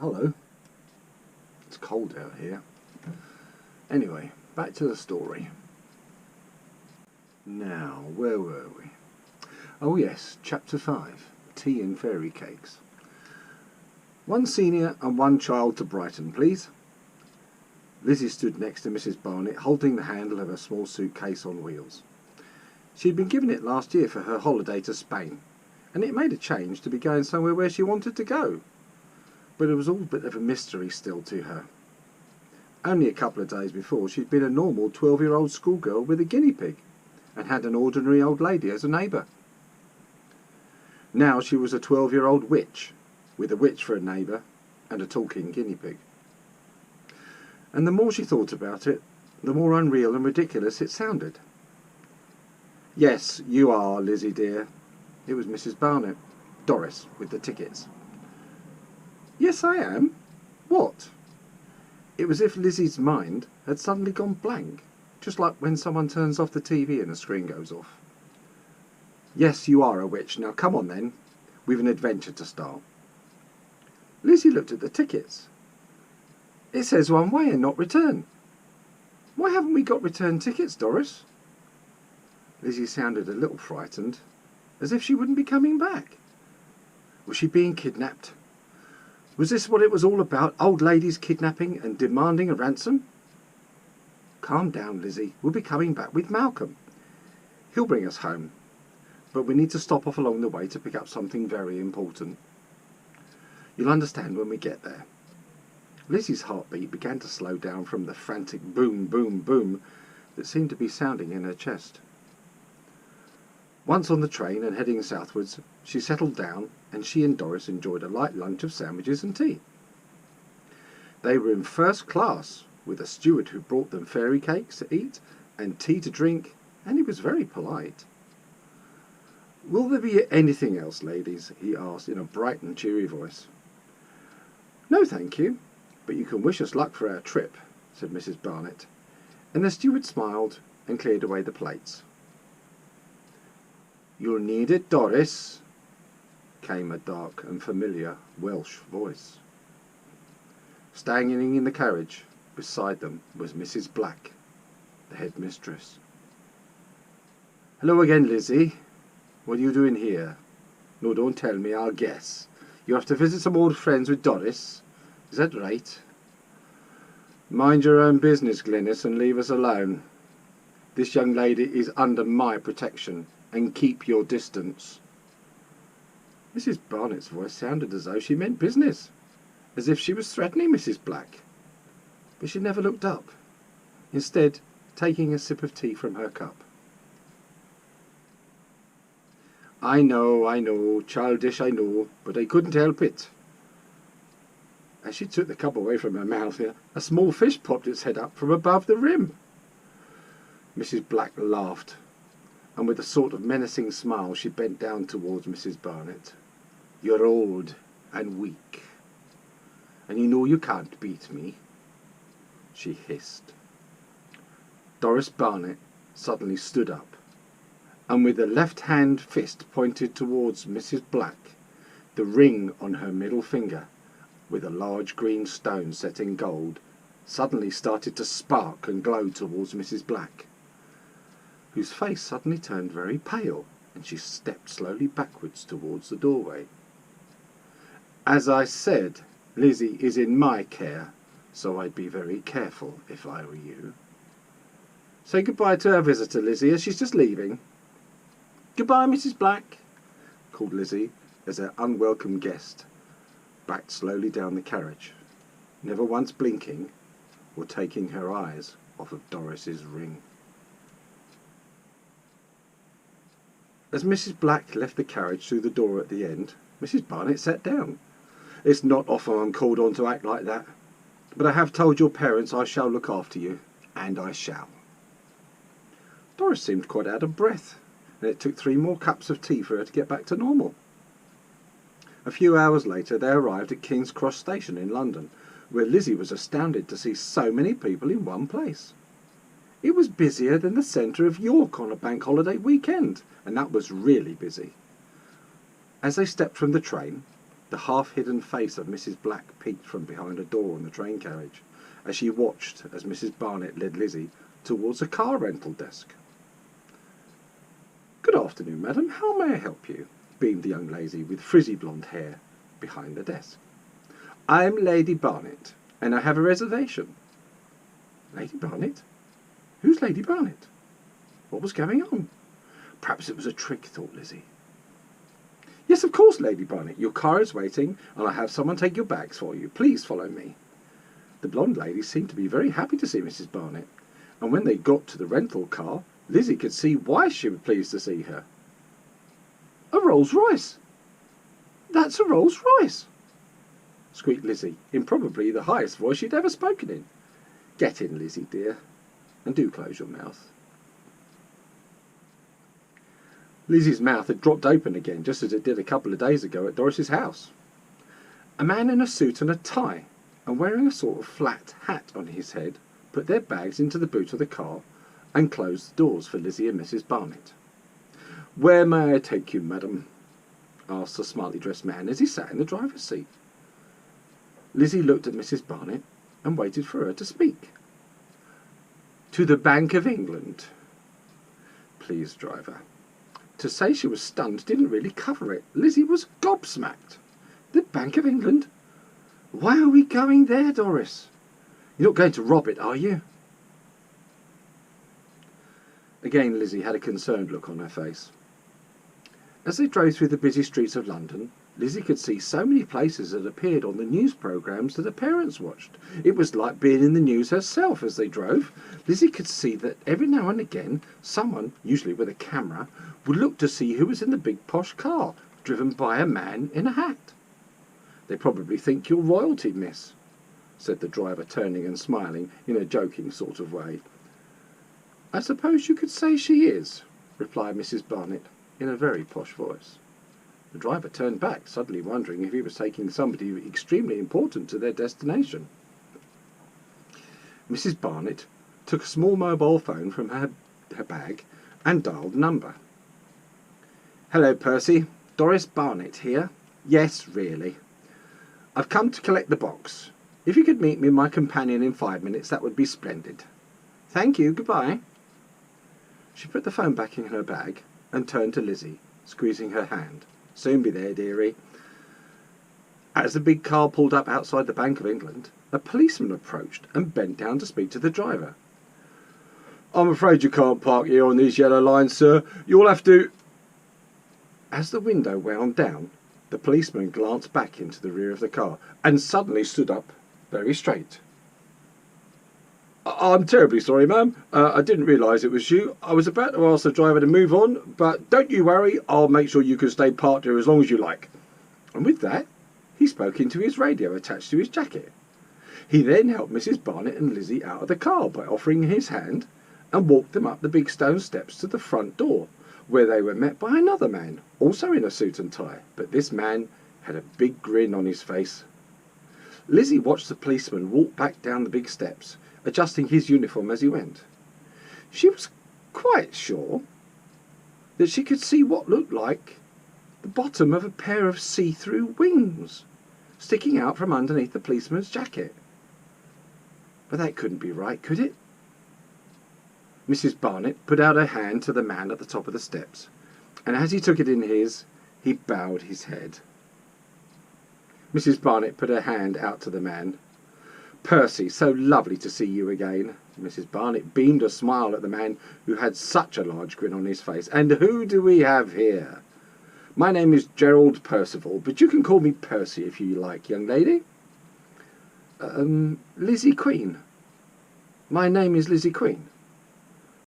Hello. It's cold out here. Anyway, back to the story. Now, where were we? Oh yes, chapter 5. Tea and fairy cakes. One senior and one child to Brighton, please. Lizzie stood next to Mrs. Barnett, holding the handle of her small suitcase on wheels. She had been given it last year for her holiday to Spain, and it made a change to be going somewhere where she wanted to go. But it was all a bit of a mystery still to her. Only a couple of days before, she'd been a normal 12-year-old schoolgirl with a guinea pig, and had an ordinary old lady as a neighbour. Now she was a 12-year-old witch, with a witch for a neighbour and a talking guinea pig. And the more she thought about it, the more unreal and ridiculous it sounded. Yes, you are, Lizzie dear. It was Mrs. Barnett, Doris, with the tickets. Yes, I am. What? It was as if Lizzie's mind had suddenly gone blank, just like when someone turns off the TV and the screen goes off. Yes, you are a witch. Now come on then. We've an adventure to start. Lizzie looked at the tickets. It says one way and not return. Why haven't we got return tickets, Doris? Lizzie sounded a little frightened, as if she wouldn't be coming back. Was she being kidnapped? Was this what it was all about, old ladies kidnapping and demanding a ransom? Calm down, Lizzie. We'll be coming back with Malcolm. He'll bring us home. But we need to stop off along the way to pick up something very important. You'll understand when we get there. Lizzie's heartbeat began to slow down from the frantic boom, boom, boom that seemed to be sounding in her chest. Once on the train and heading southwards, she settled down, and she and Doris enjoyed a light lunch of sandwiches and tea. They were in first class, with a steward who brought them fairy cakes to eat and tea to drink, and he was very polite. Will there be anything else, ladies? He asked in a bright and cheery voice. No, thank you, but you can wish us luck for our trip, said Mrs. Barnett, and the steward smiled and cleared away the plates. You'll need it, Doris, came a dark and familiar Welsh voice. Standing in the carriage beside them was Mrs. Black, the headmistress. Hello again, Lizzie. What are you doing here? No, don't tell me, I'll guess. You have to visit some old friends with Doris. Is that right? Mind your own business, Glynis, and leave us alone. This young lady is under my protection, and keep your distance. Mrs. Barnett's voice sounded as though she meant business, as if she was threatening Mrs. Black. But she never looked up, instead taking a sip of tea from her cup. I know, childish I know, but I couldn't help it. As she took the cup away from her mouth, a small fish popped its head up from above the rim. Mrs. Black laughed, and with a sort of menacing smile she bent down towards Mrs. Barnett. You're old and weak, and you know you can't beat me, she hissed. Doris Barnett suddenly stood up, and with a left-hand fist pointed towards Mrs. Black, the ring on her middle finger, with a large green stone set in gold, suddenly started to spark and glow towards Mrs. Black, whose face suddenly turned very pale, and she stepped slowly backwards towards the doorway. As I said, Lizzie is in my care, so I'd be very careful if I were you. Say goodbye to our visitor, Lizzie, as she's just leaving. Goodbye, Mrs. Black, called Lizzie as her unwelcome guest backed slowly down the carriage, never once blinking or taking her eyes off of Doris's ring. As Mrs. Black left the carriage through the door at the end, Mrs. Barnett sat down. It's not often I'm called on to act like that, but I have told your parents I shall look after you, and I shall. Doris seemed quite out of breath, and it took 3 more cups of tea for her to get back to normal. A few hours later they arrived at King's Cross Station in London, where Lizzie was astounded to see so many people in one place. It was busier than the centre of York on a bank holiday weekend, and that was really busy. As they stepped from the train, The half-hidden face of Mrs. Black peeked from behind a door on the train carriage as she watched as Mrs. Barnett led Lizzie towards a car rental desk. "Good afternoon, madam. How may I help you?" beamed the young lady with frizzy blonde hair behind the desk. "I'm Lady Barnett, and I have a reservation." Lady Barnett? Who's Lady Barnett? What was going on? Perhaps it was a trick, thought Lizzie. "Yes, of course, Lady Barnett. Your car is waiting, and I'll have someone take your bags for you. Please follow me." The blonde lady seemed to be very happy to see Mrs. Barnett, and when they got to the rental car, Lizzie could see why she was pleased to see her. "A Rolls Royce! That's a Rolls Royce!" squeaked Lizzie, in probably the highest voice she'd ever spoken in. "Get in, Lizzie, dear, and do close your mouth." Lizzie's mouth had dropped open again, just as it did a couple of days ago at Doris's house. A man in a suit and a tie, and wearing a sort of flat hat on his head, put their bags into the boot of the car and closed the doors for Lizzie and Mrs. Barnett. "Where may I take you, madam?" asked the smartly dressed man as he sat in the driver's seat. Lizzie looked at Mrs. Barnett and waited for her to speak. "To the Bank of England." "Please, driver." To say she was stunned didn't really cover it. Lizzie was gobsmacked. "The Bank of England? Why are we going there, Doris? You're not going to rob it, are you?" Again Lizzie had a concerned look on her face. As they drove through the busy streets of London, Lizzie could see so many places that appeared on the news programmes that her parents watched. It was like being in the news herself as they drove. Lizzie could see that every now and again someone, usually with a camera, would look to see who was in the big posh car, driven by a man in a hat. "They probably think you're royalty, miss," said the driver, turning and smiling in a joking sort of way. "I suppose you could say she is," replied Mrs. Barnett in a very posh voice. The driver turned back, suddenly wondering if he was taking somebody extremely important to their destination. Mrs. Barnett took a small mobile phone from her bag and dialed a number. "Hello, Percy. Doris Barnett here. Yes, really. I've come to collect the box. If you could meet me and my companion in 5 minutes, that would be splendid. Thank you. Goodbye." She put the phone back in her bag and turned to Lizzie, squeezing her hand. "Soon be there, dearie." As the big car pulled up outside the Bank of England, a policeman approached and bent down to speak to the driver. "I'm afraid you can't park here on these yellow lines, sir. You'll have to—" As the window wound down, the policeman glanced back into the rear of the car and suddenly stood up very straight. "I'm terribly sorry, ma'am. I didn't realise it was you. I was about to ask the driver to move on, but don't you worry. I'll make sure you can stay parked here as long as you like." And with that, he spoke into his radio attached to his jacket. He then helped Mrs. Barnett and Lizzie out of the car by offering his hand and walked them up the big stone steps to the front door, where they were met by another man, also in a suit and tie, but this man had a big grin on his face. Lizzie watched the policeman walk back down the big steps, adjusting his uniform as he went. She was quite sure that she could see what looked like the bottom of a pair of see-through wings sticking out from underneath the policeman's jacket. But that couldn't be right, could it? Mrs. Barnett put out her hand to the man at the top of the steps, and as he took it in his, he bowed his head. Mrs. Barnett put her hand out to the man. "Percy, so lovely to see you again." Mrs. Barnett beamed a smile at the man who had such a large grin on his face. "And who do we have here?" "My name is Gerald Percival, but you can call me Percy if you like, young lady." Lizzie Queen. My name is Lizzie Queen."